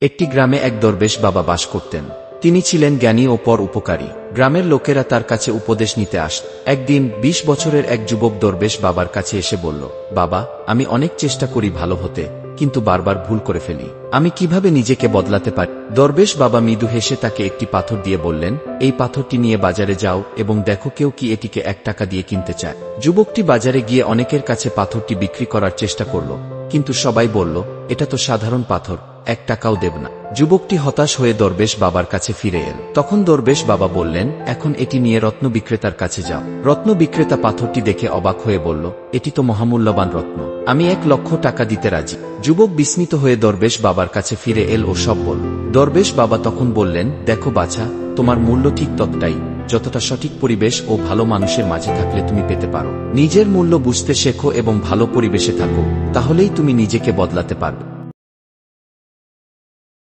একটি গ্রামে এক দরবেশ বাবা বাস করতেন। তিনি ছিলেন জ্ঞানী ও পর উপকারী। গ্রামের লোকেরা তার কাছে উপদেশ নিতে আসত। একদিন ২০ বছরের এক যুবক দরবেশ বাবার কাছে এসে বলল, বাবা, আমি অনেক চেষ্টা করি ভালো হতে, কিন্তু বারবার ভুল করে ফেলি। আমি কিভাবে নিজেকে বদলাতে পারি? দরবেশ বাবা মৃদু হেসে তাকে একটি পাথর দিয়ে বললেন, এই পাথরটি নিয়ে বাজারে যাও এবং দেখো কেউ কি এটিকে ১ টাকা দিয়ে কিনতে চায়। যুবকটি বাজারে গিয়ে অনেকের কাছে পাথরটি বিক্রি করার চেষ্টা করল, কিন্তু সবাই বলল, এটা তো সাধারণ পাথর, ১ টাকাও দেব না। যুবকটি হতাশ হয়ে দরবেশ বাবার কাছে ফিরে এল। তখন দরবেশ বাবা বললেন, এখন এটি নিয়ে রত্ন বিক্রেতার কাছে যাও। রত্ন বিক্রেতা পাথরটি দেখে অবাক হয়ে বলল, এটি তো মহামূল্যবান রত্ন, আমি ১,০০,০০০ টাকা দিতে রাজি। যুবক বিস্মিত হয়ে দরবেশ বাবার কাছে ফিরে এল ও সব বলল। দরবেশ বাবা তখন বললেন, দেখো বাছা, তোমার মূল্য ঠিক ততটাই যতটা সঠিক পরিবেশ ও ভালো মানুষের মাঝে থাকলে তুমি পেতে পারো। নিজের মূল্য বুঝতে শেখো এবং ভালো পরিবেশে থাকো, তাহলেই তুমি নিজেকে বদলাতে পারবে।